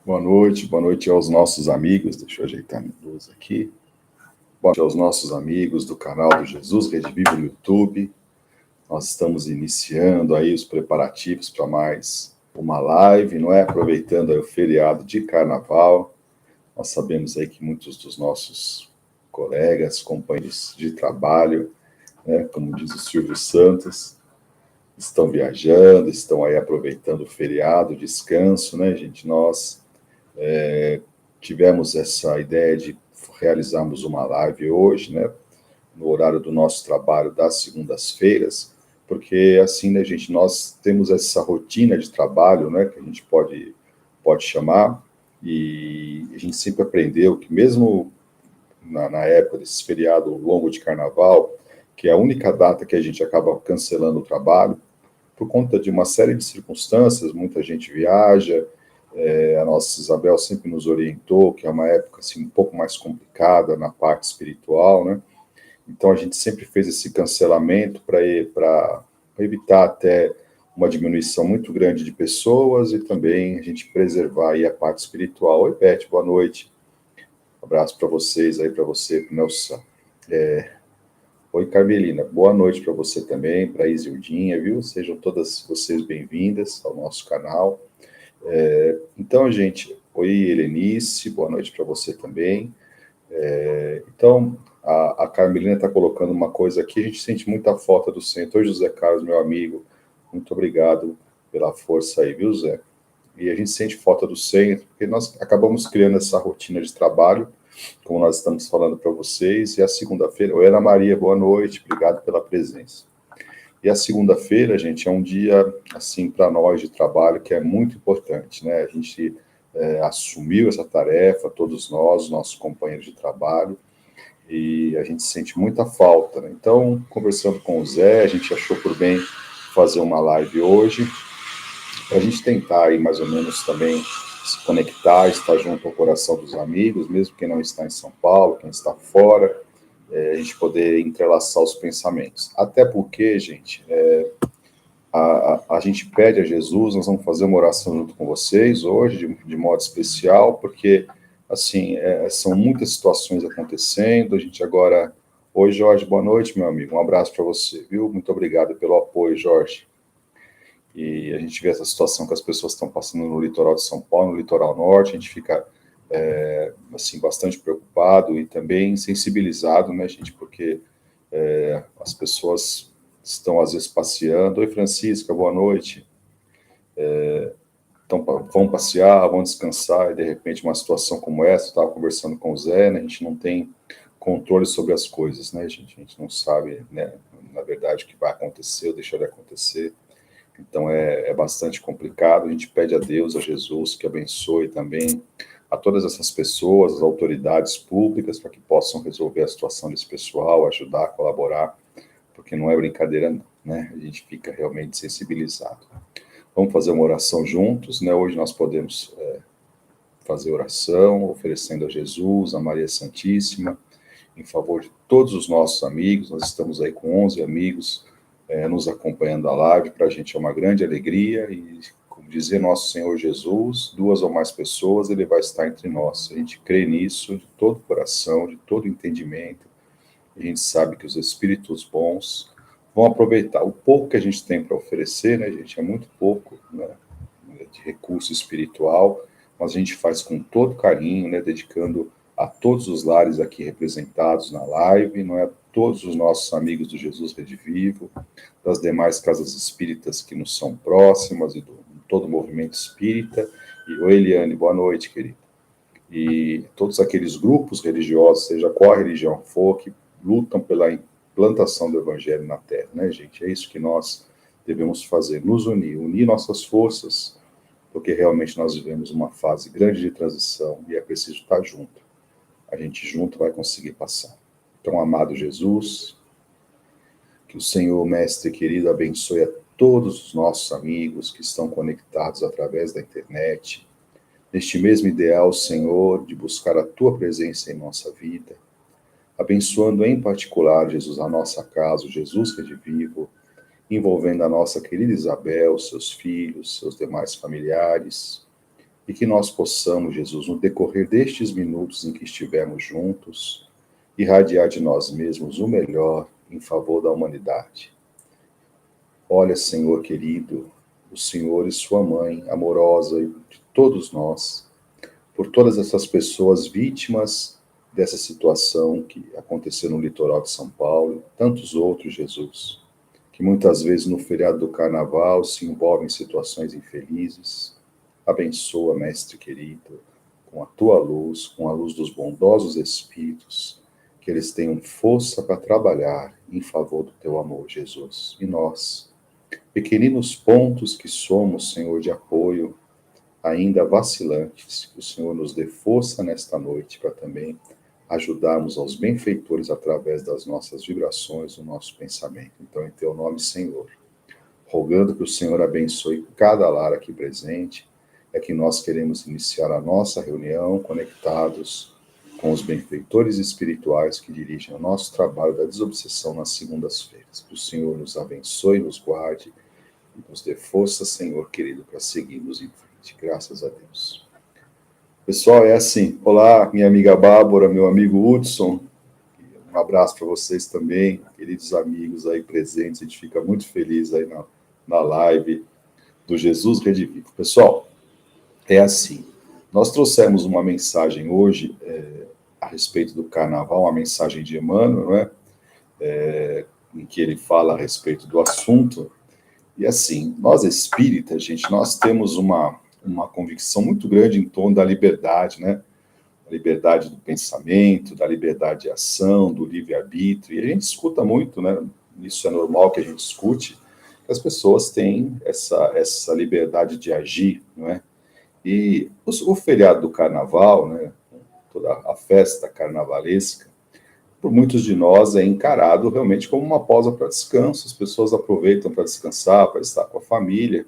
Boa noite aos nossos amigos, deixa eu ajeitar minha luz aqui. Boa noite aos nossos amigos do canal do Jesus Rede Vivo no YouTube. Nós estamos iniciando aí os preparativos para mais uma live, não é? Aproveitando aí o feriado de carnaval. Nós sabemos aí que muitos dos nossos colegas, companheiros de trabalho, né, como diz o Silvio Santos, estão viajando, estão aí aproveitando o feriado, o descanso, né, gente? Nós tivemos essa ideia de realizarmos uma live hoje, né, no horário do nosso trabalho das segundas-feiras, porque assim, né, gente, nós temos essa rotina de trabalho, né, que a gente pode chamar, e a gente sempre aprendeu que mesmo na época desse feriado longo de carnaval, que é a única data que a gente acaba cancelando o trabalho, por conta de uma série de circunstâncias, muita gente viaja, a nossa Isabel sempre nos orientou que é uma época assim, um pouco mais complicada na parte espiritual, né? Então a gente sempre fez esse cancelamento para evitar até uma diminuição muito grande de pessoas e também a gente preservar aí a parte espiritual. Oi, Beth, boa noite. Um abraço para vocês aí, para você, para o Nelson. Oi, Carmelina, boa noite para você também, para a Isildinha, viu? Sejam todas vocês bem-vindas ao nosso canal. Então, gente, oi, Helenice, boa noite para você também. Então, a Carmelina está colocando uma coisa aqui, a gente sente muita falta do centro. Oi, José Carlos, meu amigo, muito obrigado pela força aí, viu, Zé? E a gente sente falta do centro, porque nós acabamos criando essa rotina de trabalho, como nós estamos falando para vocês, e a segunda-feira... Oi, Ana Maria, boa noite, obrigado pela presença. E a segunda-feira, gente, é um dia, assim, para nós de trabalho, que é muito importante, né? A gente assumiu essa tarefa, todos nós, nossos companheiros de trabalho, e a gente sente muita falta, né? Então, conversando com o Zé, a gente achou por bem fazer uma live hoje, para a gente tentar aí mais ou menos também se conectar, estar junto ao coração dos amigos, mesmo quem não está em São Paulo, quem está fora, a gente poder entrelaçar os pensamentos. Até porque, gente, a gente pede a Jesus, nós vamos fazer uma oração junto com vocês hoje, de modo especial, porque, assim, são muitas situações acontecendo, a gente agora... Oi, Jorge, boa noite, meu amigo, um abraço para você, viu? Muito obrigado pelo apoio, Jorge. E a gente vê essa situação que as pessoas estão passando no litoral de São Paulo, no litoral norte, a gente fica, assim, bastante preocupado e também sensibilizado, né, gente, porque as pessoas estão, às vezes, passeando. Oi, Francisca, boa noite. Então, vão passear, vão descansar, e, de repente, uma situação como essa, eu estava conversando com o Zé, né, a gente não tem controle sobre as coisas, né, gente? A gente não sabe, né, na verdade, o que vai acontecer ou deixar de acontecer. Então, é bastante complicado. A gente pede a Deus, a Jesus, que abençoe também a todas essas pessoas, as autoridades públicas, para que possam resolver a situação desse pessoal, ajudar, colaborar, porque não é brincadeira, não, né? A gente fica realmente sensibilizado. Vamos fazer uma oração juntos, né? Hoje nós podemos fazer oração, oferecendo a Jesus, a Maria Santíssima, em favor de todos os nossos amigos. Nós estamos aí com 11 amigos nos acompanhando a live. Para a gente é uma grande alegria e, como dizia nosso Senhor Jesus, 2 ou mais pessoas, Ele vai estar entre nós. A gente crê nisso de todo o coração, de todo entendimento. A gente sabe que os espíritos bons vão aproveitar o pouco que a gente tem para oferecer, né, gente? É muito pouco, né, de recurso espiritual, mas a gente faz com todo carinho, né, dedicando a todos os lares aqui representados na live, não é? Todos os nossos amigos do Jesus Rede Vivo, das demais casas espíritas que nos são próximas e de todo o movimento espírita. E oi, Eliane, boa noite, querida. E todos aqueles grupos religiosos, seja qual a religião for, que lutam pela implantação do Evangelho na Terra, né, gente? É isso que nós devemos fazer, nos unir nossas forças, porque realmente nós vivemos uma fase grande de transição e é preciso estar junto. A gente junto vai conseguir passar. Então, amado Jesus, que o Senhor, Mestre querido, abençoe a todos os nossos amigos que estão conectados através da internet, neste mesmo ideal, Senhor, de buscar a Tua presença em nossa vida, abençoando em particular, Jesus, a nossa casa, o Jesus Rede Vivo, envolvendo a nossa querida Isabel, seus filhos, seus demais familiares, e que nós possamos, Jesus, no decorrer destes minutos em que estivermos juntos, irradiar de nós mesmos o melhor em favor da humanidade. Olha, Senhor querido, o Senhor e sua mãe amorosa e de todos nós, por todas essas pessoas vítimas dessa situação que aconteceu no litoral de São Paulo, e tantos outros, Jesus, que muitas vezes no feriado do Carnaval se envolvem em situações infelizes. Abençoa, Mestre querido, com a tua luz, com a luz dos bondosos Espíritos, que eles tenham força para trabalhar em favor do teu amor, Jesus. E nós, pequeninos pontos que somos, Senhor, de apoio, ainda vacilantes, que o Senhor nos dê força nesta noite para também ajudarmos aos benfeitores através das nossas vibrações, do nosso pensamento. Então, em teu nome, Senhor, rogando que o Senhor abençoe cada lar aqui presente, é que nós queremos iniciar a nossa reunião conectados com os benfeitores espirituais que dirigem o nosso trabalho da desobsessão nas segundas-feiras. Que o Senhor nos abençoe, nos guarde e nos dê força, Senhor querido, para seguirmos em frente. Graças a Deus. Pessoal, é assim. Olá, minha amiga Bárbara, meu amigo Hudson. Um abraço para vocês também, queridos amigos aí presentes. A gente fica muito feliz aí na live do Jesus Redivivo. Pessoal, é assim. Nós trouxemos uma mensagem hoje a respeito do Carnaval, uma mensagem de Emmanuel, não é? Em que ele fala a respeito do assunto. E assim, nós espíritas, gente, nós temos uma convicção muito grande em torno da liberdade, né? Da liberdade do pensamento, da liberdade de ação, do livre-arbítrio. E a gente escuta muito, né? Isso é normal que a gente escute, que as pessoas têm essa liberdade de agir, não é? E o feriado do Carnaval, né? Toda a festa carnavalesca, por muitos de nós é encarado realmente como uma pausa para descanso. As pessoas aproveitam para descansar, para estar com a família.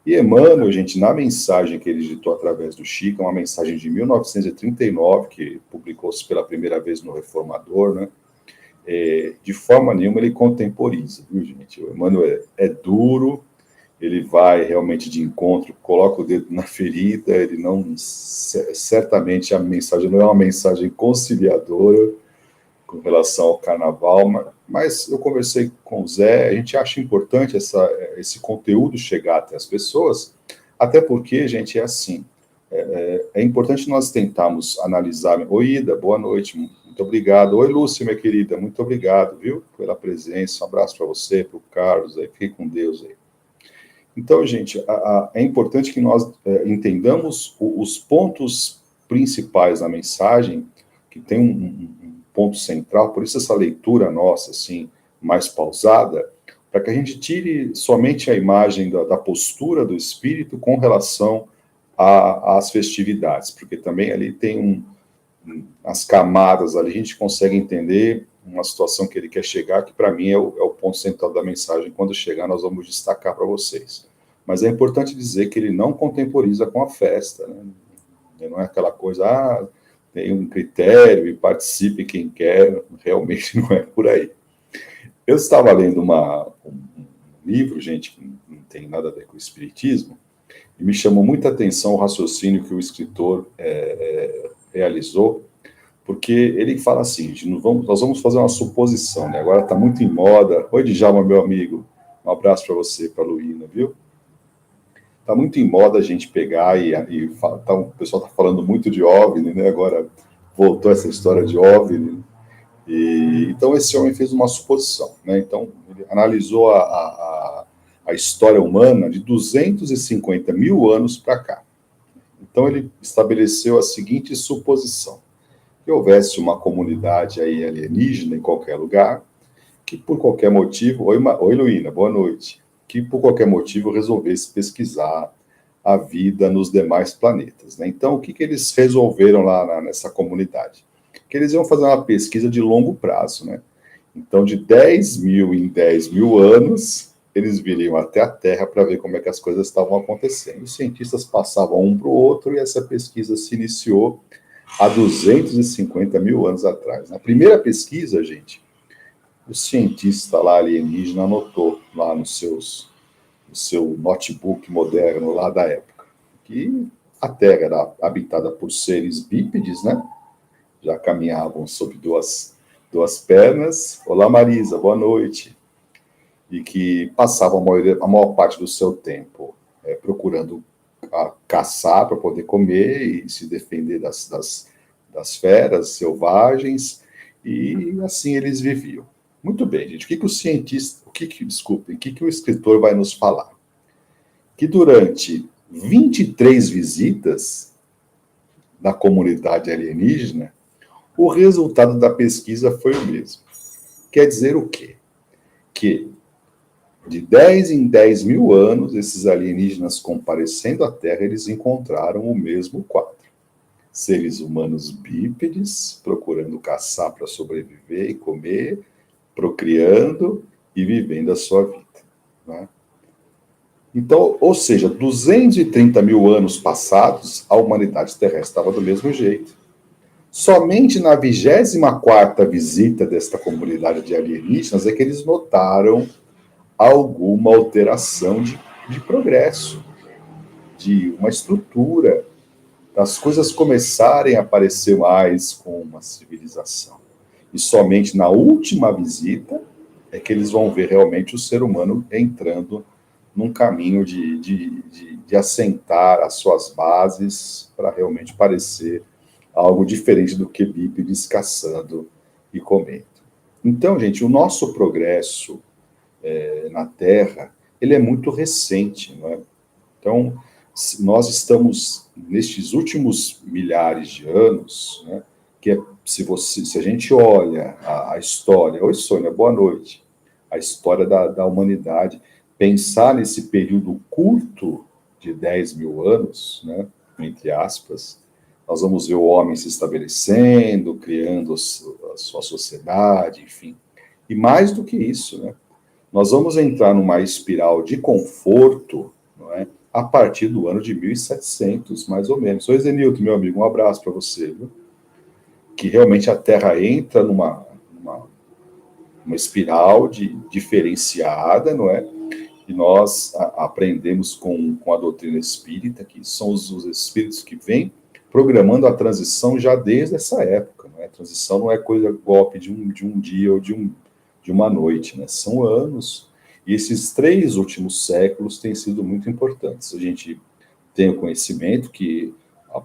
E Emmanuel, gente, na mensagem que ele ditou através do Chico, uma mensagem de 1939, que publicou-se pela primeira vez no Reformador, né? De forma nenhuma ele contemporiza, viu, gente? O Emmanuel é duro, ele vai realmente de encontro, coloca o dedo na ferida, ele não... Certamente a mensagem não é uma mensagem conciliadora com relação ao Carnaval, mas eu conversei com o Zé, a gente acha importante esse conteúdo chegar até as pessoas, até porque, gente, é assim, é importante nós tentarmos analisar. Oi, Ida, boa noite, muito obrigado. Oi, Lúcia, minha querida, muito obrigado, viu, pela presença, um abraço para você, para o Carlos, aí, fique com Deus aí. Então, gente, é importante que nós entendamos os pontos principais da mensagem, que tem um ponto central, por isso essa leitura nossa, assim, mais pausada, para que a gente tire somente a imagem da postura do espírito com relação às festividades, porque também ali tem as camadas ali, a gente consegue entender uma situação que ele quer chegar, que para mim é o ponto central da mensagem. Quando chegar, nós vamos destacar para vocês. Mas é importante dizer que ele não contemporiza com a festa, né? Não é aquela coisa, tem um critério e participe quem quer, realmente não é por aí. Eu estava lendo um livro, gente, que não tem nada a ver com o espiritismo, e me chamou muita atenção o raciocínio que o escritor realizou, porque ele fala assim, nós vamos fazer uma suposição, né? Agora está muito em moda. Oi, Djalma, meu amigo, um abraço para você, para a Luína, viu? Está muito em moda a gente pegar o pessoal está falando muito de OVNI, né? Agora voltou essa história de OVNI. Então esse homem fez uma suposição, né? Então ele analisou a história humana de 250 mil anos para cá. Então ele estabeleceu a seguinte suposição: que houvesse uma comunidade aí alienígena em qualquer lugar, que por qualquer motivo... Oi, Luína, boa noite. Que por qualquer motivo resolvesse pesquisar a vida nos demais planetas, né? Então, o que eles resolveram lá nessa comunidade? Que eles iam fazer uma pesquisa de longo prazo, né? Então, de 10 mil em 10 mil anos, eles viriam até a Terra para ver como é que as coisas estavam acontecendo. Os cientistas passavam um para o outro e essa pesquisa se iniciou há 250 mil anos atrás. Na primeira pesquisa, gente, o cientista lá alienígena anotou lá no seu notebook moderno lá da época, que a Terra era habitada por seres bípedes, né? Já caminhavam sobre duas pernas. Olá, Marisa, boa noite. E que passavam a maior parte do seu tempo procurando caçar para poder comer e se defender das feras selvagens, e assim eles viviam. Muito bem, gente. O que o cientista, desculpem, o que o escritor vai nos falar? Que durante 23 visitas da comunidade alienígena, o resultado da pesquisa foi o mesmo. Quer dizer o quê? Que de 10 em 10 mil anos, esses alienígenas comparecendo à Terra, eles encontraram o mesmo quadro. Seres humanos bípedes, procurando caçar para sobreviver e comer, procriando e vivendo a sua vida. Né? Então, ou seja, 230 mil anos passados, a humanidade terrestre estava do mesmo jeito. Somente na 24ª visita desta comunidade de alienígenas é que eles notaram alguma alteração de progresso, de uma estrutura, das coisas começarem a aparecer mais com uma civilização. E somente na última visita é que eles vão ver realmente o ser humano entrando num caminho de assentar as suas bases para realmente parecer algo diferente do que bípedes caçando e comendo. Então, gente, o nosso progresso na Terra, ele é muito recente, não é? Então, nós estamos, nestes últimos milhares de anos, né, que é, se a gente olha a história... Oi, Sônia, boa noite. A história da humanidade, pensar nesse período curto de 10 mil anos, né, entre aspas, nós vamos ver o homem se estabelecendo, criando a sua sociedade, enfim. E mais do que isso, né, nós vamos entrar numa espiral de conforto, não é, a partir do ano de 1700, mais ou menos. Oi, Zenilton, meu amigo, um abraço para você, viu? Que realmente a Terra entra numa espiral diferenciada, não é? E nós aprendemos com a doutrina espírita, que são os espíritos que vêm programando a transição já desde essa época. Não é? A transição não é coisa golpe de um dia ou de uma noite, né? São anos. E esses 3 últimos séculos têm sido muito importantes. A gente tem o conhecimento que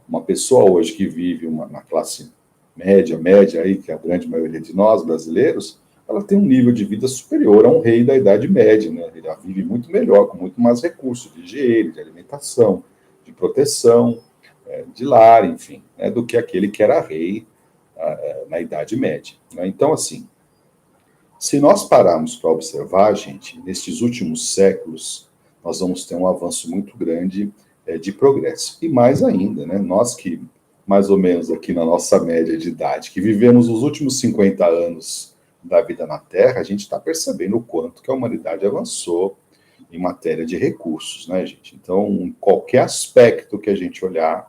uma pessoa hoje que vive na classe média, aí, que é a grande maioria de nós, brasileiros, ela tem um nível de vida superior a um rei da Idade Média, né? Ele vive muito melhor, com muito mais recursos de higiene, de alimentação, de proteção, de lar, enfim, né? Do que aquele que era rei na Idade Média. Né? Então, assim, se nós pararmos para observar, gente, nestes últimos séculos, nós vamos ter um avanço muito grande de progresso. E mais ainda, né? Nós que, mais ou menos aqui na nossa média de idade, que vivemos os últimos 50 anos da vida na Terra, a gente está percebendo o quanto que a humanidade avançou em matéria de recursos, né, gente? Então, em qualquer aspecto que a gente olhar,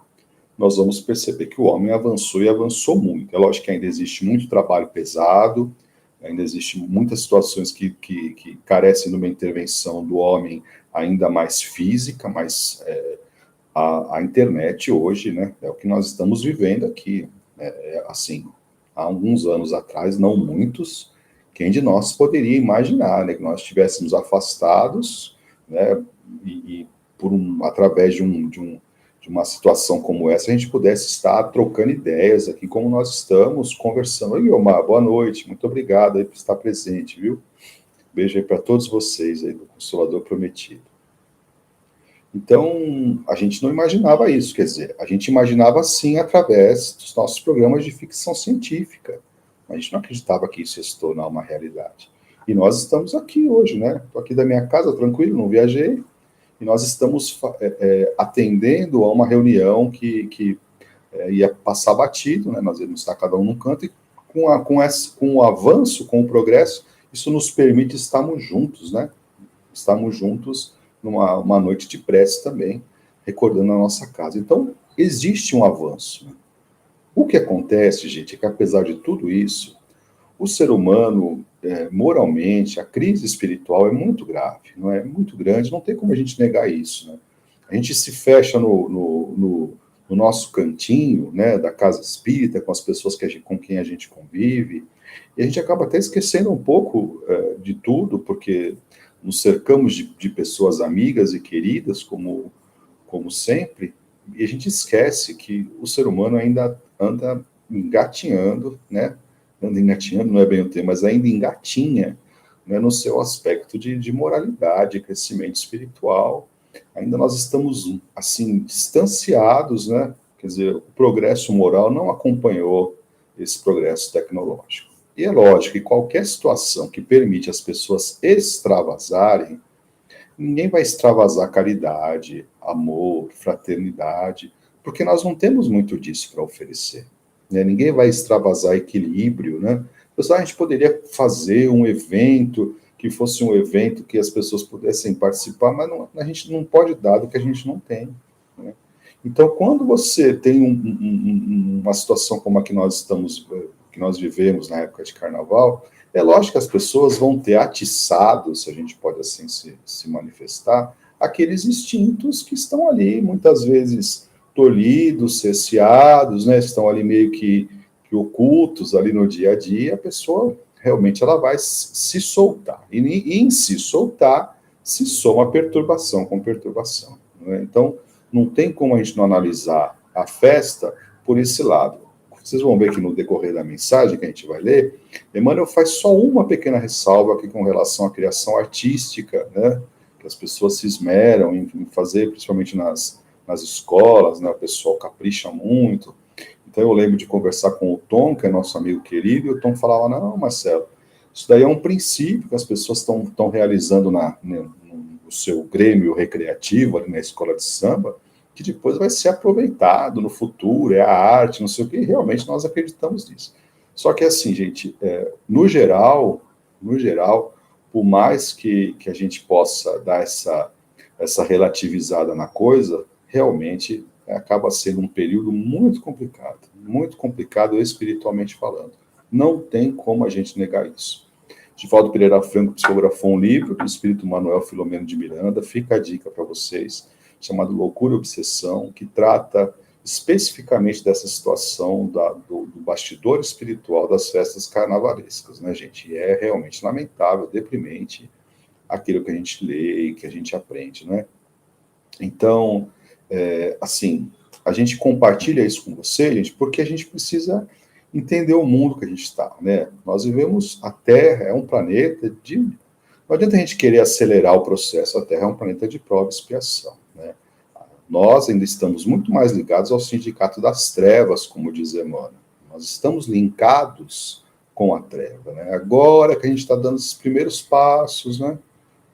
nós vamos perceber que o homem avançou e avançou muito. É lógico que ainda existe muito trabalho pesado, ainda existem muitas situações que carecem de uma intervenção do homem ainda mais física, mas a internet hoje, né, é o que nós estamos vivendo aqui. Assim, há alguns anos atrás, não muitos, quem de nós poderia imaginar, né, que nós estivéssemos afastados, né, e através de uma situação como essa, a gente pudesse estar trocando ideias aqui, como nós estamos conversando. Oi, Omar, boa noite, muito obrigado aí por estar presente, viu? Beijo aí para todos vocês aí do Consolador Prometido. Então, a gente não imaginava isso, quer dizer, a gente imaginava assim através dos nossos programas de ficção científica. A gente não acreditava que isso ia se tornar uma realidade. E nós estamos aqui hoje, né? Estou aqui da minha casa, tranquilo, não viajei, e nós estamos atendendo a uma reunião que ia passar batido, né? Nós íamos estar cada um num canto, e com o avanço, com o progresso, isso nos permite estarmos juntos, né? Estarmos juntos numa noite de prece também, recordando a nossa casa. Então, existe um avanço. O que acontece, gente, é que apesar de tudo isso, o ser humano, moralmente, a crise espiritual é muito grave, não é? Muito grande, não tem como a gente negar isso, né? A gente se fecha no nosso cantinho, né, da casa espírita, com as pessoas com quem a gente convive, e a gente acaba até esquecendo um pouco de tudo, porque nos cercamos de pessoas amigas e queridas, como sempre, e a gente esquece que o ser humano ainda anda engatinhando, né? Anda engatinhando, não é bem o termo, mas ainda engatinha, né, no seu aspecto de moralidade, crescimento espiritual. Ainda nós estamos, assim, distanciados, né? Quer dizer, o progresso moral não acompanhou esse progresso tecnológico. E é lógico que qualquer situação que permite as pessoas extravasarem, ninguém vai extravasar caridade, amor, fraternidade, porque nós não temos muito disso para oferecer. Né? Ninguém vai extravasar equilíbrio, né? A gente poderia fazer um evento que fosse um evento que as pessoas pudessem participar, mas não, a gente não pode dar do que a gente não tem. Né? Então, quando você tem uma situação como a que que nós vivemos na época de carnaval, é lógico que as pessoas vão ter atiçado, se a gente pode assim se manifestar, aqueles instintos que estão ali, muitas vezes tolhidos, cesseados, né? Estão ali meio que ocultos ali no dia a dia, a pessoa realmente ela vai se soltar. E em se soltar, se soma perturbação com perturbação. Né? Então, não tem como a gente não analisar a festa por esse lado. Vocês vão ver que no decorrer da mensagem que a gente vai ler, Emmanuel faz só uma pequena ressalva aqui com relação à criação artística, né? Que as pessoas se esmeram em fazer, principalmente nas escolas, né? O pessoal capricha muito. Então eu lembro de conversar com o Tom, que é nosso amigo querido, e o Tom falava, não, Marcelo, isso daí é um princípio que as pessoas estão realizando no seu grêmio recreativo, ali na escola de samba, que depois vai ser aproveitado no futuro, é a arte, não sei o que, e realmente nós acreditamos nisso. Só que assim, gente, no geral, por mais que a gente possa dar essa relativizada na coisa, realmente acaba sendo um período muito complicado espiritualmente falando. Não tem como a gente negar isso. Divaldo Pereira Franco psicografou um livro do espírito Manuel Filomeno de Miranda, fica a dica para vocês, chamado Loucura e Obsessão, que trata especificamente dessa situação do bastidor espiritual das festas carnavalescas, né, gente? E é realmente lamentável, deprimente, aquilo que a gente lê e que a gente aprende, né? Então, assim, a gente compartilha isso com você, gente, porque a gente precisa entender o mundo que a gente está, né? Nós vivemos, a Terra é um planeta de... Não adianta a gente querer acelerar o processo, a Terra é um planeta de prova e expiação, né? Nós ainda estamos muito mais ligados ao sindicato das trevas, como diz Emmanuel. Nós estamos linkados com a treva, né? Agora que a gente está dando esses primeiros passos, né?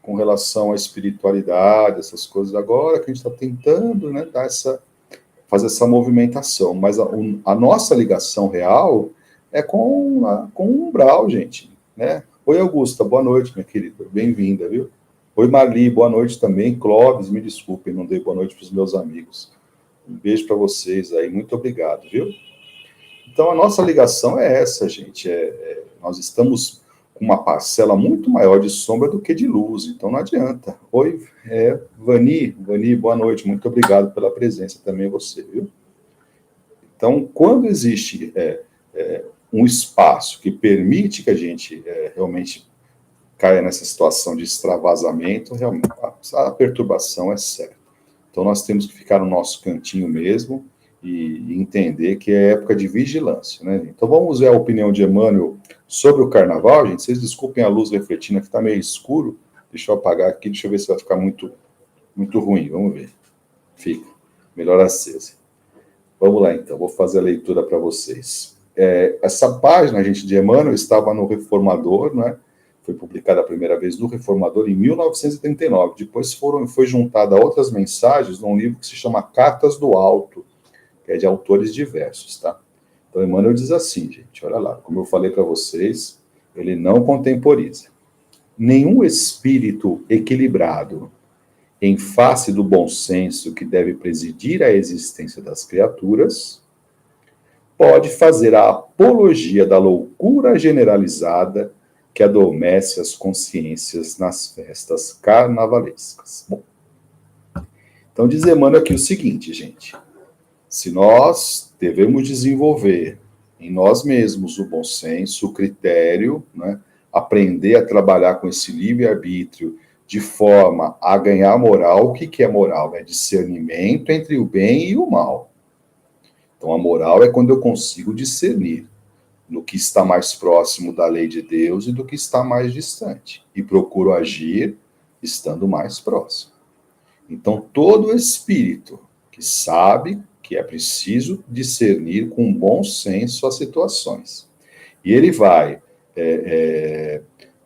Com relação à espiritualidade, essas coisas, agora que a gente está tentando, né, fazer essa movimentação, mas a nossa ligação real é com o umbral, gente, né? Oi, Augusta, boa noite, minha querida, bem-vinda, viu? Oi, Marli, boa noite também. Clóvis, me desculpem, não dei boa noite para os meus amigos. Um beijo para vocês aí, muito obrigado, viu? Então, a nossa ligação é essa, gente, nós estamos com uma parcela muito maior de sombra do que de luz, então não adianta. Oi, Vani, boa noite, muito obrigado pela presença também você, viu? Então, quando existe um espaço que permite que a gente realmente caia nessa situação de extravasamento, realmente a perturbação é certa. Então, nós temos que ficar no nosso cantinho mesmo e entender que é época de vigilância, né? Então, vamos ver a opinião de Emmanuel sobre o carnaval, gente. Vocês desculpem a luz refletindo, que está meio escuro. Deixa eu apagar aqui, deixa eu ver se vai ficar muito, muito ruim. Vamos ver. Fica. Melhor acesa. Vamos lá, então. Vou fazer a leitura para vocês. Essa página, gente, de Emmanuel estava no Reformador, né? Foi publicada a primeira vez no Reformador em 1939. Depois foi juntada a outras mensagens num livro que se chama Cartas do Alto, que é de autores diversos, tá? Então, Emmanuel diz assim, gente, olha lá, como eu falei para vocês, ele não contemporiza. Nenhum espírito equilibrado, em face do bom senso que deve presidir a existência das criaturas, pode fazer a apologia da loucura generalizada que adormece as consciências nas festas carnavalescas. Bom, então diz Emmanuel aqui o seguinte, gente. Se nós devemos desenvolver em nós mesmos o bom senso, o critério, né, aprender a trabalhar com esse livre-arbítrio de forma a ganhar moral. O que é moral? É discernimento entre o bem e o mal. Então, a moral é quando eu consigo discernir no que está mais próximo da lei de Deus e do que está mais distante. E procuro agir estando mais próximo. Então, todo espírito que sabe que é preciso discernir com bom senso as situações. E ele vai,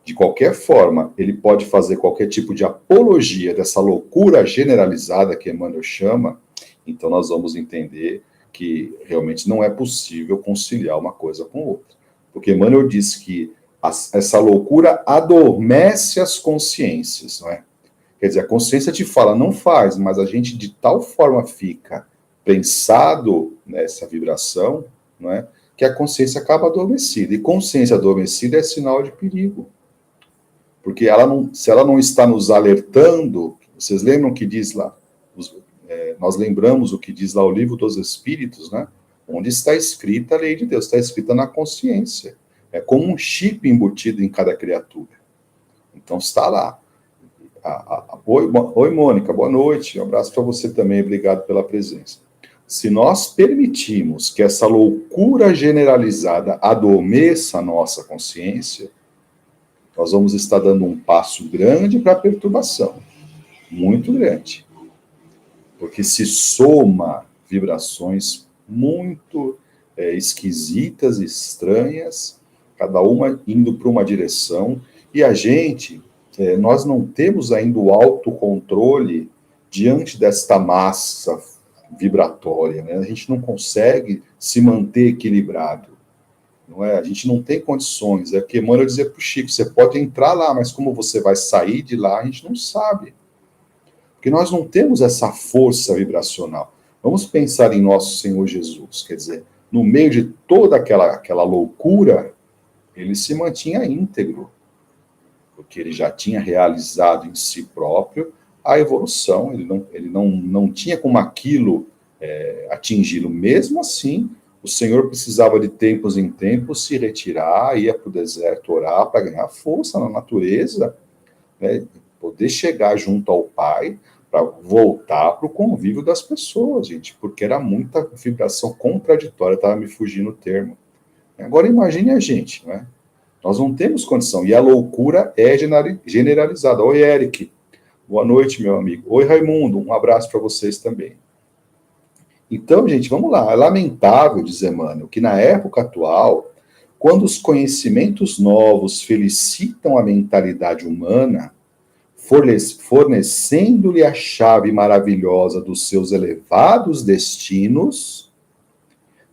de qualquer forma, ele pode fazer qualquer tipo de apologia dessa loucura generalizada que Emmanuel chama, então nós vamos entender que realmente não é possível conciliar uma coisa com outra. Porque Emmanuel diz que essa loucura adormece as consciências, não é? Quer dizer, a consciência te fala, não faz, mas a gente de tal forma fica pensado nessa vibração, não é? Que a consciência acaba adormecida. E consciência adormecida é sinal de perigo. Porque se ela não está nos alertando, vocês lembram o que diz lá? Nós lembramos o que diz lá o Livro dos Espíritos, né? Onde está escrita a lei de Deus, está escrita na consciência. É como um chip embutido em cada criatura. Então está lá. Oi, Mônica, boa noite. Um abraço para você também, obrigado pela presença. Se nós permitirmos que essa loucura generalizada adormeça a nossa consciência, nós vamos estar dando um passo grande para a perturbação, muito grande. Porque se soma vibrações muito esquisitas, estranhas, cada uma indo para uma direção, e a gente, nós não temos ainda o autocontrole diante desta massa vibratória, né? A gente não consegue se manter equilibrado, não é? A gente não tem condições. É que Emmanuel dizia para o Chico, você pode entrar lá, mas como você vai sair de lá, a gente não sabe. Porque nós não temos essa força vibracional. Vamos pensar em nosso Senhor Jesus, quer dizer, no meio de toda aquela loucura, ele se mantinha íntegro, porque ele já tinha realizado em si próprio a evolução, ele não tinha como aquilo atingi-lo. Mesmo assim, o Senhor precisava de tempos em tempos se retirar, ia para o deserto orar para ganhar força na natureza, né, poder chegar junto ao Pai, para voltar para o convívio das pessoas, gente, porque era muita vibração contraditória, estava me fugindo o termo. Agora imagine a gente, né? Nós não temos condição, e a loucura é generalizada. Oi, Eric. Boa noite, meu amigo. Oi, Raimundo. Um abraço para vocês também. Então, gente, vamos lá. É lamentável, diz Emmanuel, que na época atual, quando os conhecimentos novos felicitam a mentalidade humana, fornecendo-lhe a chave maravilhosa dos seus elevados destinos,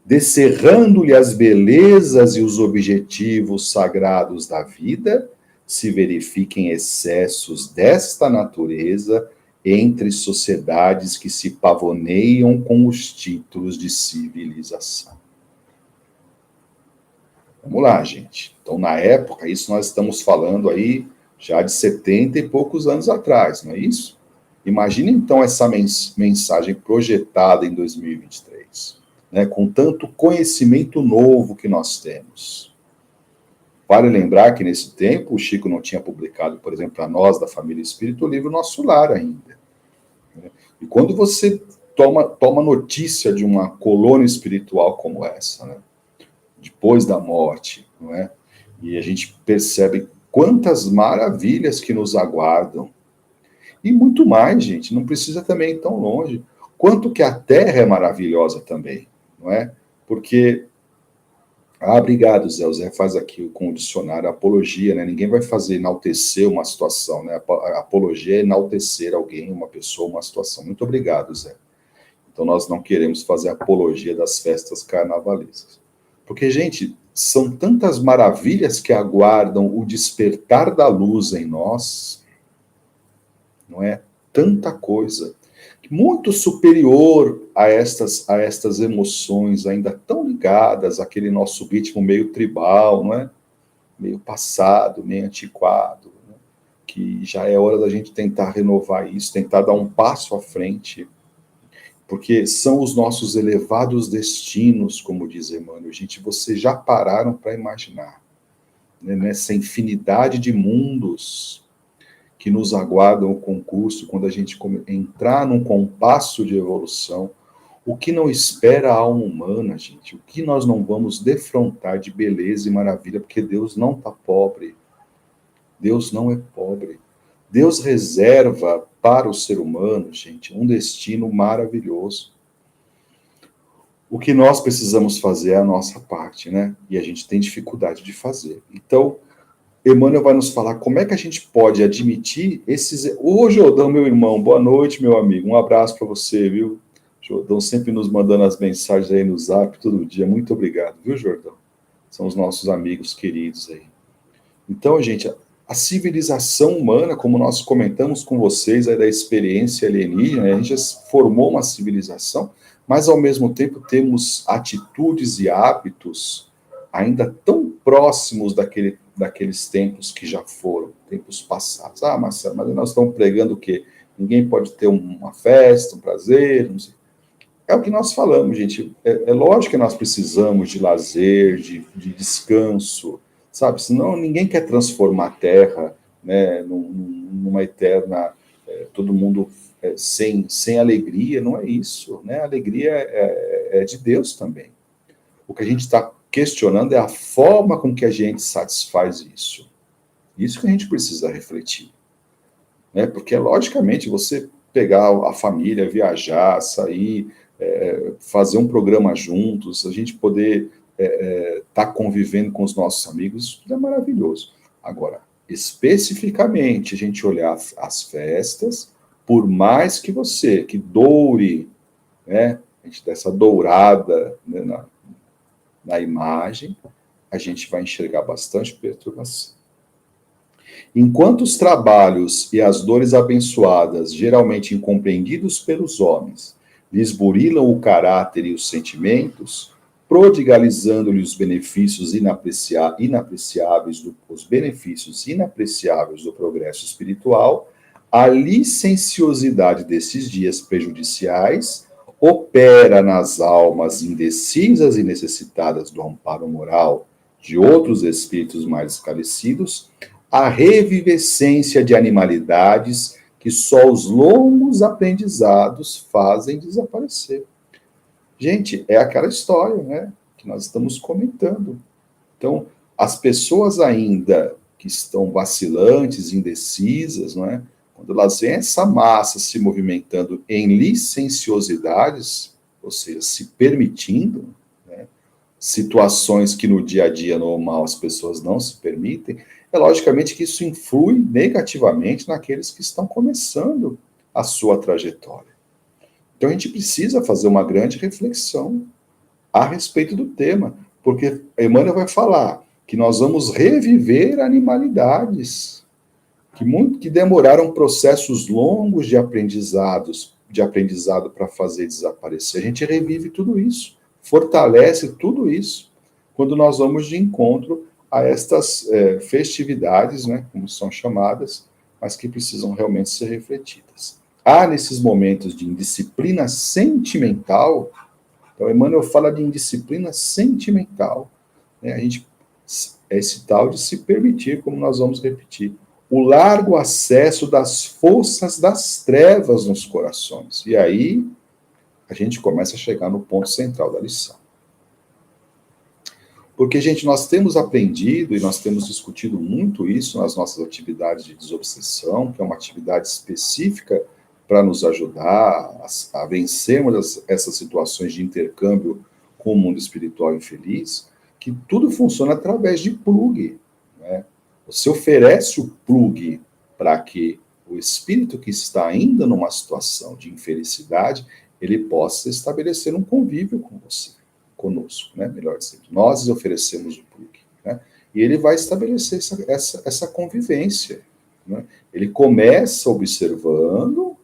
descerrando-lhe as belezas e os objetivos sagrados da vida, se verifiquem excessos desta natureza entre sociedades que se pavoneiam com os títulos de civilização. Vamos lá, gente. Então, na época, isso nós estamos falando aí já de 70 e poucos anos atrás, não é isso? Imagine, então, essa mensagem projetada em 2023, né, com tanto conhecimento novo que nós temos. Vale lembrar que, nesse tempo, o Chico não tinha publicado, por exemplo, para nós, da Família Espírita, o livro Nosso Lar ainda. E quando você toma notícia de uma colônia espiritual como essa, né, depois da morte, não é? E a gente percebe quantas maravilhas que nos aguardam. E muito mais, gente, não precisa também ir tão longe. Quanto que a Terra é maravilhosa também, não é? Porque, obrigado, Zé. O Zé faz aqui com o dicionário a apologia, né? Ninguém vai fazer enaltecer uma situação, né? A apologia é enaltecer alguém, uma pessoa, uma situação. Muito obrigado, Zé. Então, nós não queremos fazer apologia das festas carnavalescas. Porque, gente, são tantas maravilhas que aguardam o despertar da luz em nós, não é? Tanta coisa, muito superior a estas emoções ainda tão ligadas àquele nosso ritmo meio tribal, não é? meio passado, meio antiquado, né? Que já é hora da gente tentar renovar isso, tentar dar um passo à frente, porque são os nossos elevados destinos, como diz Emmanuel. Gente, vocês já pararam para imaginar, né, nessa infinidade de mundos que nos aguardam o concurso, quando a gente entrar num compasso de evolução, o que não espera a alma humana, gente? O que nós não vamos defrontar de beleza e maravilha, porque Deus não está pobre. Deus não é pobre. Deus reserva para o ser humano, gente, um destino maravilhoso. O que nós precisamos fazer é a nossa parte, né? E a gente tem dificuldade de fazer. Então, Emmanuel vai nos falar como é que a gente pode admitir esses... Ô, Jordão, meu irmão, boa noite, meu amigo. Um abraço para você, viu? Jordão sempre nos mandando as mensagens aí no Zap todo dia. Muito obrigado, viu, Jordão? São os nossos amigos queridos aí. Então, gente, a civilização humana, como nós comentamos com vocês aí da experiência alienígena, a gente já formou uma civilização, mas ao mesmo tempo temos atitudes e hábitos ainda tão próximos daqueles tempos que já foram, tempos passados. Ah, Marcelo, mas nós estamos pregando o quê? Ninguém pode ter uma festa, um prazer, não sei. É o que nós falamos, gente. É lógico que nós precisamos de lazer, de descanso, sabe? Senão ninguém quer transformar a Terra, né, numa eterna... todo mundo sem alegria, não é isso, né? A alegria é de Deus também. O que a gente está questionando é a forma com que a gente satisfaz isso. Isso que a gente precisa refletir, né? Porque, logicamente, você pegar a família, viajar, sair, fazer um programa juntos, a gente poder estar convivendo com os nossos amigos, isso tudo é maravilhoso. Agora, especificamente, a gente olhar as festas, por mais que você, que doure, né, a gente dá essa dourada, né, na imagem, a gente vai enxergar bastante perturbação. Enquanto os trabalhos e as dores abençoadas, geralmente incompreendidos pelos homens, lhes burilam o caráter e os sentimentos, prodigalizando-lhe os benefícios inapreciáveis do progresso espiritual, a licenciosidade desses dias prejudiciais opera nas almas indecisas e necessitadas do amparo moral de outros espíritos mais esclarecidos, a revivescência de animalidades que só os longos aprendizados fazem desaparecer. Gente, é aquela história, né, que nós estamos comentando. Então, as pessoas ainda que estão vacilantes, indecisas, não é? Quando elas veem essa massa se movimentando em licenciosidades, ou seja, se permitindo, né, situações que no dia a dia normal as pessoas não se permitem, é logicamente que isso influi negativamente naqueles que estão começando a sua trajetória. Então a gente precisa fazer uma grande reflexão a respeito do tema, porque Emmanuel vai falar que nós vamos reviver animalidades que demoraram processos longos de aprendizado para fazer desaparecer. A gente revive tudo isso, fortalece tudo isso, quando nós vamos de encontro a estas festividades, né, como são chamadas, mas que precisam realmente ser refletidas. Há nesses momentos de indisciplina sentimental, então Emmanuel fala de indisciplina sentimental, né, a gente, é esse tal de se permitir, como nós vamos repetir, o largo acesso das forças das trevas nos corações. E aí a gente começa a chegar no ponto central da lição. Porque, gente, nós temos aprendido e nós temos discutido muito isso nas nossas atividades de desobsessão, que é uma atividade específica para nos ajudar a vencermos essas situações de intercâmbio com o mundo espiritual infeliz, que tudo funciona através de plug, né? Você oferece o plug para que o espírito que está ainda numa situação de infelicidade, ele possa estabelecer um convívio com você, conosco, né? Melhor dizendo, nós oferecemos o plug, né? E ele vai estabelecer essa convivência, né? Ele começa observando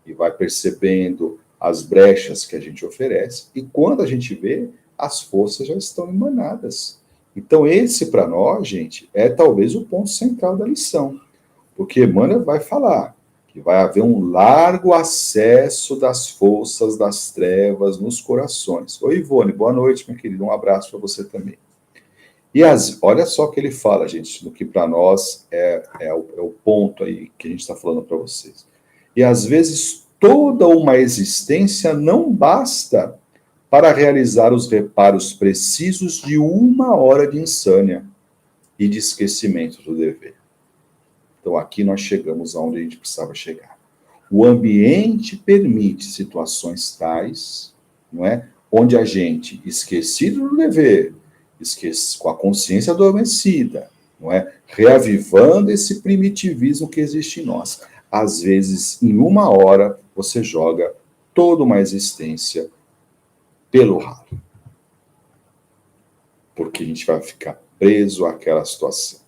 e vai percebendo as brechas que a gente oferece, e quando a gente vê, as forças já estão emanadas. Então, esse, para nós, gente, é talvez o ponto central da lição. Porque Emmanuel vai falar que vai haver um largo acesso das forças das trevas nos corações. Oi, Ivone, boa noite, minha querida. Um abraço para você também. E olha só o que ele fala, gente, do que para nós é o ponto aí que a gente está falando para vocês. E às vezes toda uma existência não basta para realizar os reparos precisos de 1 hora de insânia e de esquecimento do dever. Então aqui nós chegamos aonde a gente precisava chegar. O ambiente permite situações tais, não é? Onde a gente, esquecido do dever, com a consciência adormecida, não é? Reavivando esse primitivismo que existe em nós. Às vezes, em 1 hora, você joga toda uma existência pelo ralo. Porque a gente vai ficar preso àquela situação.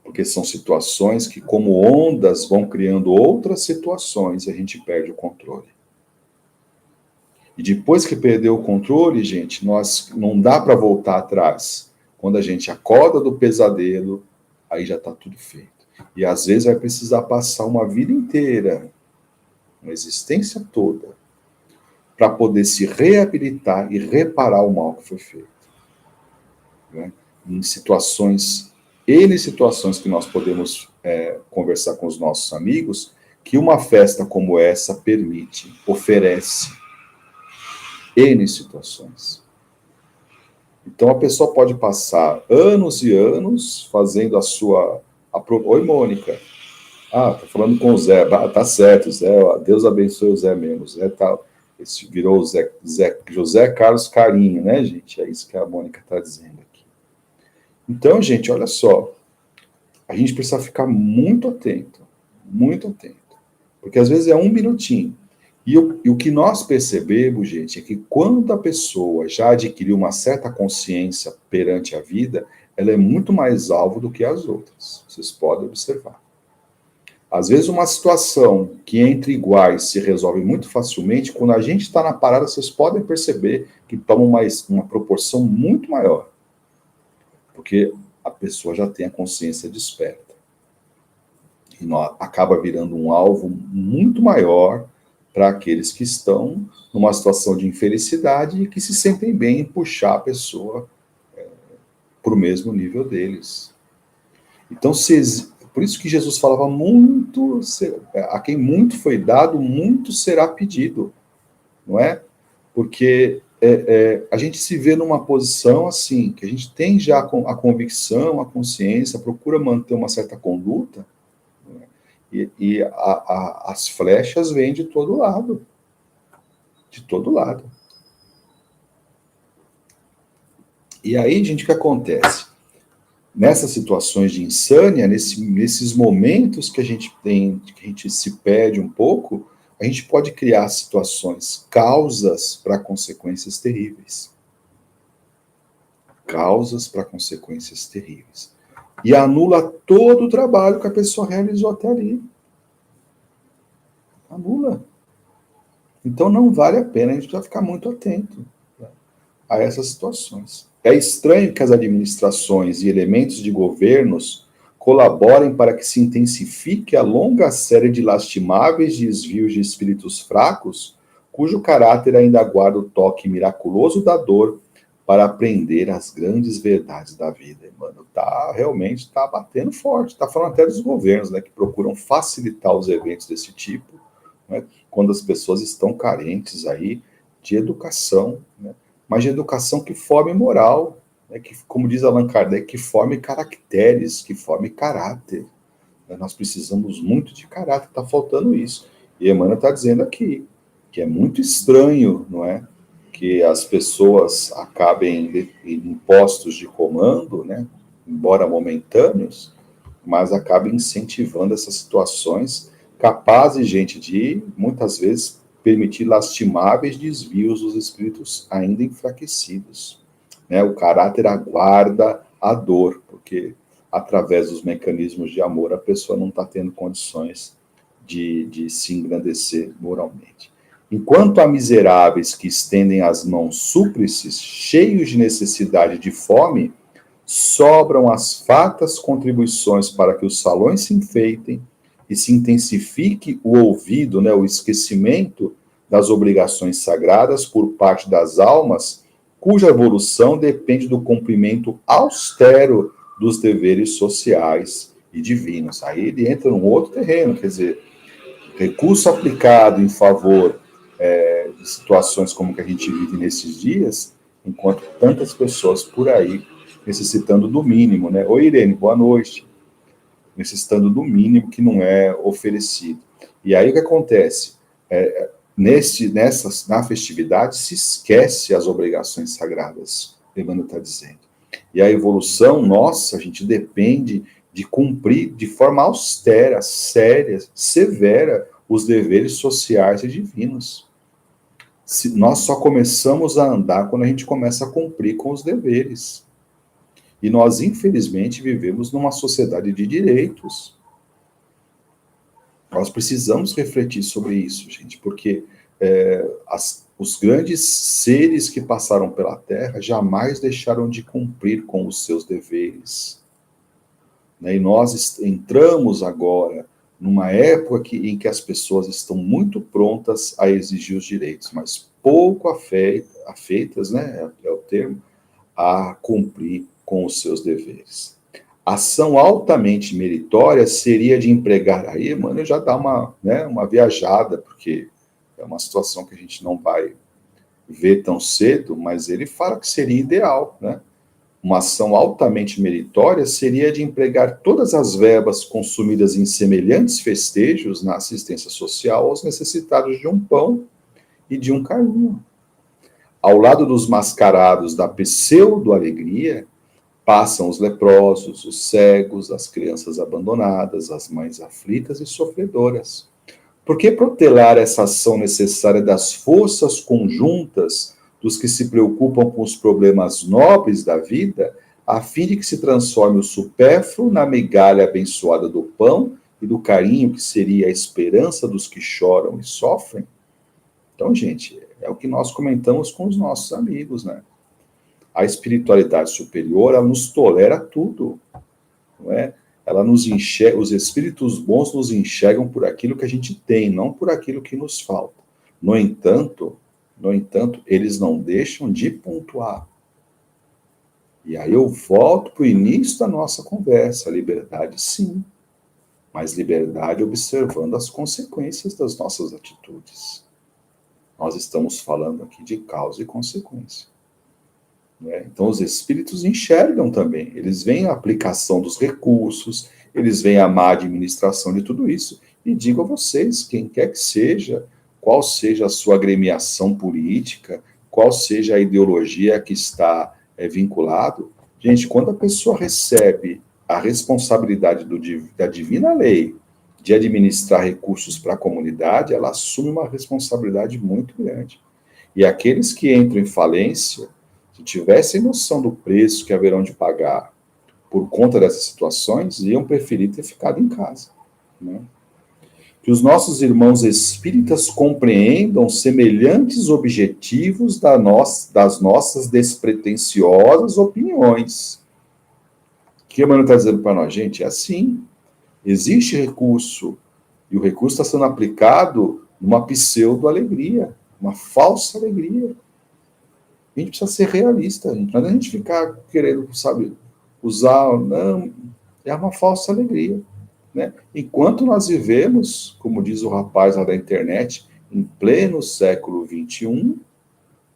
Porque são situações que, como ondas, vão criando outras situações e a gente perde o controle. E depois que perdeu o controle, gente, não dá para voltar atrás. Quando a gente acorda do pesadelo, aí já está tudo feito. E às vezes vai precisar passar uma vida inteira, uma existência toda, para poder se reabilitar e reparar o mal que foi feito. Né? Em situações que nós podemos conversar com os nossos amigos, que uma festa como essa permite, oferece N situações. Então a pessoa pode passar anos e anos fazendo a sua... Oi, Mônica. Tô falando com o Zé. Tá certo, Zé. Deus abençoe o Zé mesmo. O Zé esse virou José Carlos Carinho, né, gente? É isso que a Mônica está dizendo aqui. Então, gente, olha só. A gente precisa ficar muito atento. Muito atento. Porque às vezes é 1 minutinho. E o que nós percebemos, gente, é que quando a pessoa já adquiriu uma certa consciência perante a vida, ela é muito mais alvo do que as outras. Vocês podem observar. Às vezes uma situação que entre iguais se resolve muito facilmente, quando a gente está na parada, vocês podem perceber que toma uma proporção muito maior. Porque a pessoa já tem a consciência desperta. E acaba virando um alvo muito maior para aqueles que estão numa situação de infelicidade e que se sentem bem em puxar a pessoa para o mesmo nível deles. Então, por isso que Jesus falava muito, a quem muito foi dado, muito será pedido, não é? Porque a gente se vê numa posição assim, que a gente tem já a convicção, a consciência, procura manter uma certa conduta, e as flechas vêm de todo lado. De todo lado. E aí, gente, o que acontece? Nessas situações de insânia, nesses momentos que a gente tem, que a gente se perde um pouco, a gente pode criar situações, causas para consequências terríveis. Causas para consequências terríveis. E anula todo o trabalho que a pessoa realizou até ali. Anula. Então não vale a pena, a gente precisa ficar muito atento a essas situações. É estranho que as administrações e elementos de governos colaborem para que se intensifique a longa série de lastimáveis desvios de espíritos fracos, cujo caráter ainda guarda o toque miraculoso da dor para aprender as grandes verdades da vida. Mano, realmente está batendo forte, está falando até dos governos, né, que procuram facilitar os eventos desse tipo, né, quando as pessoas estão carentes aí de educação, né, mas de educação que forme moral, né, que, como diz Allan Kardec, que forme caracteres, que forme caráter. Né, nós precisamos muito de caráter, está faltando isso. E Emmanuel está dizendo aqui que é muito estranho, não é, que as pessoas acabem em postos de comando, né, embora momentâneos, mas acabem incentivando essas situações capazes, gente, de, muitas vezes, permitir lastimáveis desvios dos espíritos ainda enfraquecidos. Né? O caráter aguarda a dor, porque através dos mecanismos de amor a pessoa não está tendo condições de se engrandecer moralmente. Enquanto há miseráveis que estendem as mãos súplices, cheios de necessidade e de fome, sobram as fartas contribuições para que os salões se enfeitem e se intensifique o ouvido, né, o esquecimento das obrigações sagradas por parte das almas, cuja evolução depende do cumprimento austero dos deveres sociais e divinos. Aí ele entra num outro terreno, quer dizer, recurso aplicado em favor de situações como que a gente vive nesses dias, enquanto tantas pessoas por aí necessitando do mínimo, né? Oi, Irene, boa noite. Necessitando do mínimo que não é oferecido. E aí o que acontece? Na festividade se esquece as obrigações sagradas, Emmanuel está dizendo. E a evolução nossa, a gente depende de cumprir de forma austera, séria, severa, os deveres sociais e divinos. Nós só começamos a andar quando a gente começa a cumprir com os deveres. E nós, infelizmente, vivemos numa sociedade de direitos. Nós precisamos refletir sobre isso, gente, porque os grandes seres que passaram pela Terra jamais deixaram de cumprir com os seus deveres. Né? E nós entramos agora numa época em que as pessoas estão muito prontas a exigir os direitos, mas pouco afeitas, né, é o termo, a cumprir com os seus deveres. Ação altamente meritória seria de empregar... Aí, mano, já dá uma viajada, porque é uma situação que a gente não vai ver tão cedo, mas ele fala que seria ideal, né? Uma ação altamente meritória seria de empregar todas as verbas consumidas em semelhantes festejos na assistência social aos necessitados de um pão e de um carinho. Ao lado dos mascarados da pseudo-alegria, passam os leprosos, os cegos, as crianças abandonadas, as mães aflitas e sofredoras. Por que protelar essa ação necessária das forças conjuntas dos que se preocupam com os problemas nobres da vida, a fim de que se transforme o supérfluo na migalha abençoada do pão e do carinho que seria a esperança dos que choram e sofrem? Então, gente, é o que nós comentamos com os nossos amigos, né? A espiritualidade superior, ela nos tolera tudo, não é? Ela nos enxerga, os espíritos bons nos enxergam por aquilo que a gente tem, não por aquilo que nos falta. No entanto, eles não deixam de pontuar. E aí eu volto para o início da nossa conversa. Liberdade, sim, mas liberdade observando as consequências das nossas atitudes. Nós estamos falando aqui de causa e consequência. Né? Então, os espíritos enxergam também, eles veem a aplicação dos recursos, eles veem a má administração de tudo isso. E digo a vocês, quem quer que seja, qual seja a sua agremiação política, qual seja a ideologia a que está vinculado, gente, quando a pessoa recebe a responsabilidade da divina lei de administrar recursos para a comunidade, ela assume uma responsabilidade muito grande. E aqueles que entram em falência, se tivessem noção do preço que haverão de pagar por conta dessas situações, iam preferir ter ficado em casa. Né? Que os nossos irmãos espíritas compreendam semelhantes objetivos das nossas despretensiosas opiniões. O que Emmanuel está dizendo para nós? Gente, é assim. Existe recurso, e o recurso está sendo aplicado numa pseudo-alegria, uma falsa alegria. A gente precisa ser realista, gente. Não é a gente ficar querendo, sabe, usar, não, é uma falsa alegria. Né? Enquanto nós vivemos, como diz o rapaz lá da internet, em pleno século XXI,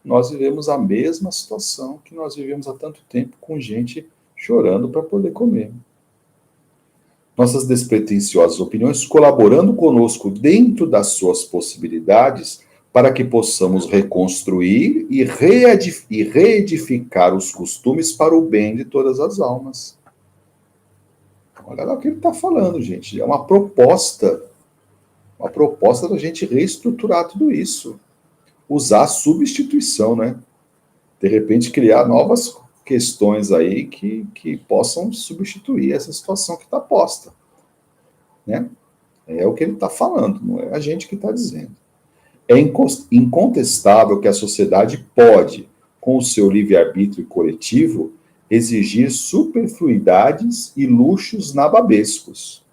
nós vivemos a mesma situação que nós vivemos há tanto tempo, com gente chorando para poder comer. Nossas despretensiosas opiniões colaborando conosco dentro das suas possibilidades para que possamos reconstruir e reedificar os costumes para o bem de todas as almas. Olha lá o que ele está falando, gente. É uma proposta da gente reestruturar tudo isso. Usar a substituição, né? De repente criar novas questões aí que possam substituir essa situação que está posta. Né? É o que ele está falando, não é a gente que está dizendo. É incontestável que a sociedade pode, com o seu livre-arbítrio coletivo, exigir superfluidades e luxos nababescos.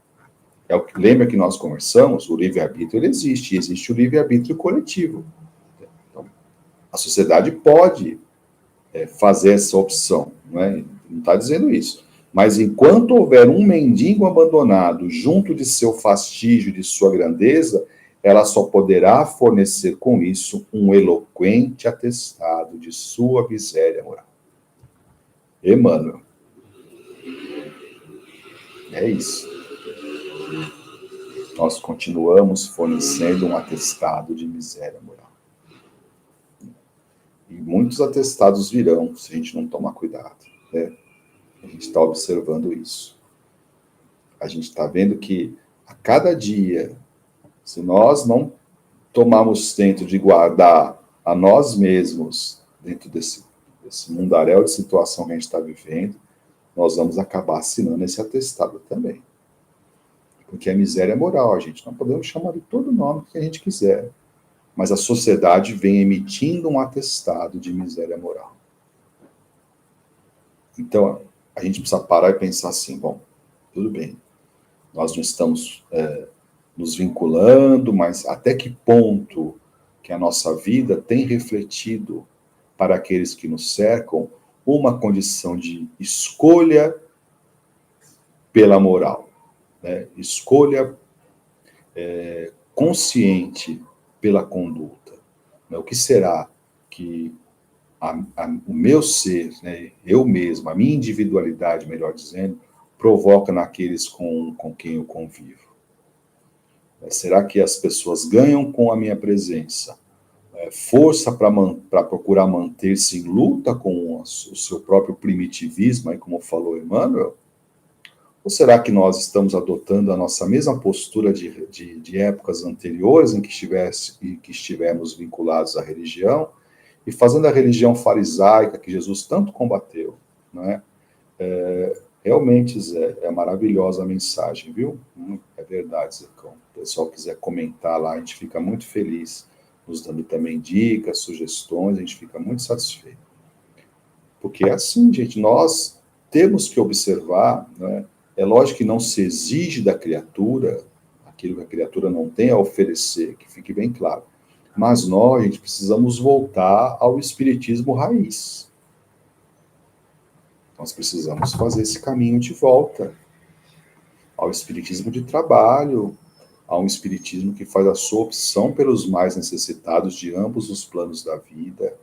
Lembra que nós conversamos? O livre-arbítrio ele existe, e existe o livre-arbítrio coletivo. Então, a sociedade pode fazer essa opção, não está dizendo isso. Mas enquanto houver um mendigo abandonado junto de seu fastígio, de sua grandeza, ela só poderá fornecer com isso um eloquente atestado de sua miséria moral. Emmanuel. É isso. Nós continuamos fornecendo um atestado de miséria moral. E muitos atestados virão se a gente não tomar cuidado, né? A gente está observando isso. A gente está vendo que a cada dia, se nós não tomarmos tempo de guardar a nós mesmos dentro desse mundaréu de situação que a gente está vivendo, nós vamos acabar assinando esse atestado também. Porque a miséria é moral, a gente não podemos chamar de todo nome que a gente quiser. Mas a sociedade vem emitindo um atestado de miséria moral. Então, a gente precisa parar e pensar assim, bom, tudo bem, nós não estamos nos vinculando, mas até que ponto que a nossa vida tem refletido para aqueles que nos cercam uma condição de escolha pela moral, né? Escolha consciente pela conduta. Né? O que será que o meu ser, né, eu mesmo, a minha individualidade, melhor dizendo, provoca naqueles com quem eu convivo? Será que as pessoas ganham com a minha presença força para procurar manter-se em luta com o seu próprio primitivismo, aí como falou Emmanuel? Ou será que nós estamos adotando a nossa mesma postura de épocas anteriores em que estivemos vinculados à religião e fazendo a religião farisaica que Jesus tanto combateu, não é? Realmente, Zé, é maravilhosa a mensagem, viu? É verdade, Zé. Se o pessoal quiser comentar lá, a gente fica muito feliz, nos dando também dicas, sugestões, a gente fica muito satisfeito. Porque é assim, gente, nós temos que observar, né? É lógico que não se exige da criatura aquilo que a criatura não tem a oferecer, que fique bem claro. Mas nós, gente, precisamos voltar ao espiritismo raiz. Nós precisamos fazer esse caminho de volta ao espiritismo de trabalho, a um espiritismo que faz a sua opção pelos mais necessitados de ambos os planos da vida.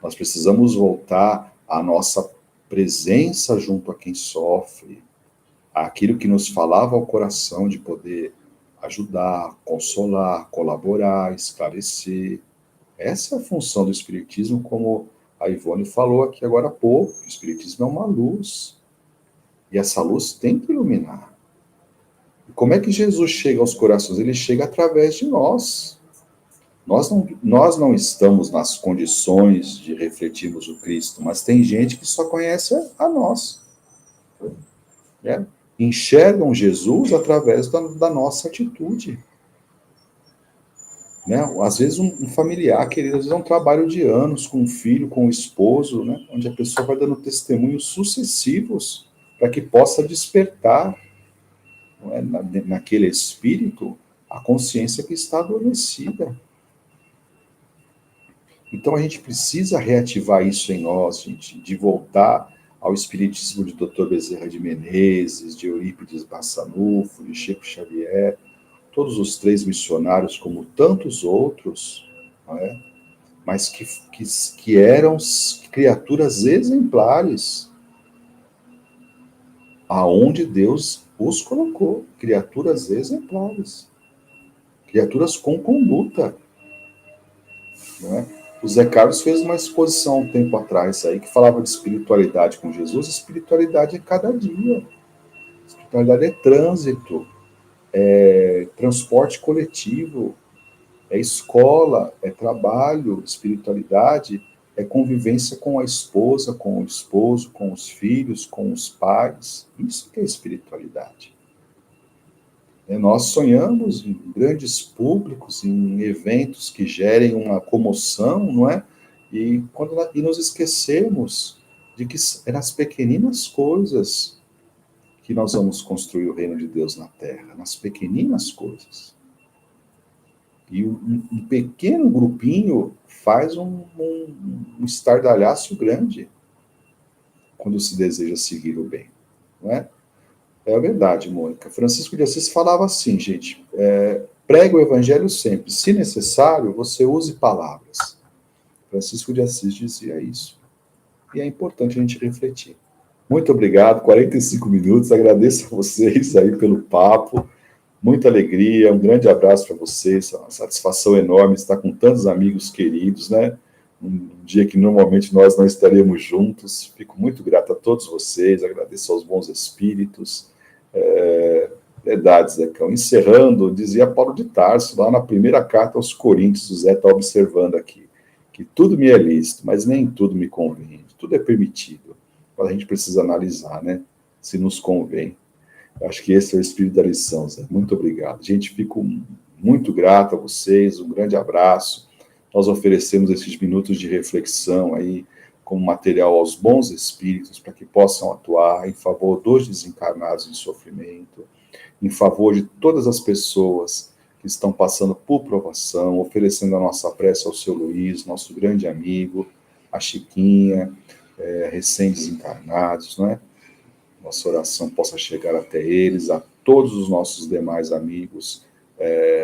Nós precisamos voltar à nossa presença junto a quem sofre, àquilo que nos falava ao coração de poder ajudar, consolar, colaborar, esclarecer. Essa é a função do espiritismo, como a Ivone falou aqui agora há pouco. O espiritismo é uma luz. E essa luz tem que iluminar. E como é que Jesus chega aos corações? Ele chega através de nós. Nós não estamos nas condições de refletirmos o Cristo, mas tem gente que só conhece a nós. Enxergam Jesus através da nossa atitude. Né? Às vezes um familiar, querido, às vezes é um trabalho de anos com um filho, com um esposo, né? Onde a pessoa vai dando testemunhos sucessivos para que possa despertar, não é? Naquele espírito a consciência que está adormecida. Então a gente precisa reativar isso em nós, gente, de voltar ao espiritismo de Dr. Bezerra de Menezes, de Eurípides Bassanufo, de Chico Xavier, todos os três missionários, como tantos outros, não é? Mas que eram criaturas exemplares, aonde Deus os colocou, criaturas exemplares, criaturas com conduta. Não é? O Zé Carlos fez uma exposição um tempo atrás aí que falava de espiritualidade com Jesus. Espiritualidade é cada dia, espiritualidade é trânsito, é transporte coletivo, é escola, é trabalho, espiritualidade, é convivência com a esposa, com o esposo, com os filhos, com os pais. Isso que é espiritualidade. Nós sonhamos em grandes públicos, em eventos que gerem uma comoção, não é? E nos esquecemos de que é nas pequeninas coisas que nós vamos construir o reino de Deus na terra, nas pequeninas coisas. E um pequeno grupinho faz um estardalhaço grande quando se deseja seguir o bem, não é? É verdade, Mônica. Francisco de Assis falava assim, gente, prega o evangelho sempre. Se necessário, você use palavras. Francisco de Assis dizia isso. E é importante a gente refletir. Muito obrigado, 45 minutos. Agradeço a vocês aí pelo papo. Muita alegria, um grande abraço para vocês. É uma satisfação enorme estar com tantos amigos queridos, né? Um dia que normalmente nós não estaremos juntos. Fico muito grato a todos vocês, agradeço aos bons espíritos. Verdade, Zecão. Encerrando, dizia Paulo de Tarso, lá na primeira carta aos Coríntios, o Zé está observando aqui, que tudo me é lícito, mas nem tudo me convém, tudo é permitido. Mas a gente precisa analisar, né? Se nos convém. Eu acho que esse é o espírito da lição, Zé. Muito obrigado. Gente, fico muito grato a vocês, um grande abraço. Nós oferecemos esses minutos de reflexão aí, como material aos bons espíritos, para que possam atuar em favor dos desencarnados em sofrimento, em favor de todas as pessoas que estão passando por provação, oferecendo a nossa prece ao seu Luiz, nosso grande amigo, a Chiquinha, recém-desencarnados, não é? Nossa oração possa chegar até eles, a todos os nossos demais amigos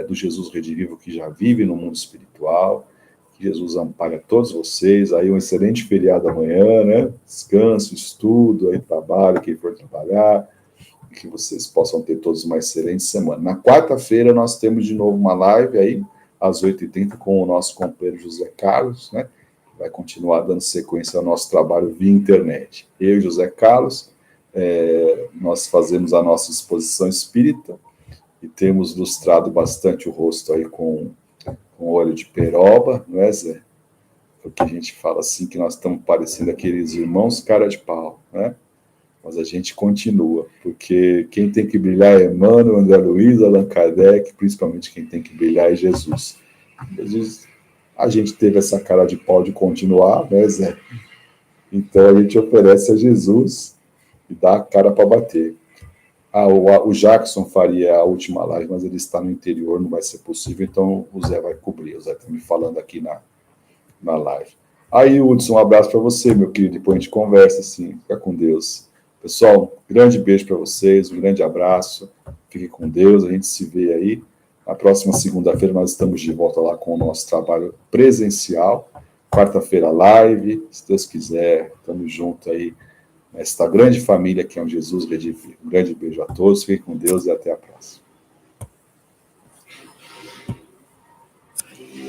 do Jesus Redivivo que já vive no mundo espiritual. Que Jesus ampare a todos vocês. Aí um excelente feriado amanhã, né? Descanso, estudo, aí trabalho, quem for trabalhar. Que vocês possam ter todos uma excelente semana. Na quarta-feira nós temos de novo uma live aí, às 8h30, com o nosso companheiro José Carlos, né? Vai continuar dando sequência ao nosso trabalho via internet. Eu e José Carlos, nós fazemos a nossa exposição espírita e temos ilustrado bastante o rosto aí com olho de peroba, não é, Zé? Porque a gente fala assim que nós estamos parecendo aqueles irmãos cara de pau, né? Mas a gente continua, porque quem tem que brilhar é Emmanuel, André Luiz, Allan Kardec, principalmente quem tem que brilhar é Jesus. Jesus, a gente teve essa cara de pau de continuar, né, Zé? Então a gente oferece a Jesus e dá a cara para bater. O Jackson faria a última live, mas ele está no interior, não vai ser possível, então o Zé vai cobrir. O Zé está me falando aqui na live. Aí, Hudson, um abraço para você, meu querido. Depois a gente conversa, assim, fica com Deus. Pessoal, um grande beijo para vocês, um grande abraço. Fiquem com Deus, a gente se vê aí. Na próxima segunda-feira nós estamos de volta lá com o nosso trabalho presencial. Quarta-feira, live, se Deus quiser. Estamos juntos aí nesta grande família que é um Jesus Redivivo. Um grande beijo a todos, fiquem com Deus e até a próxima.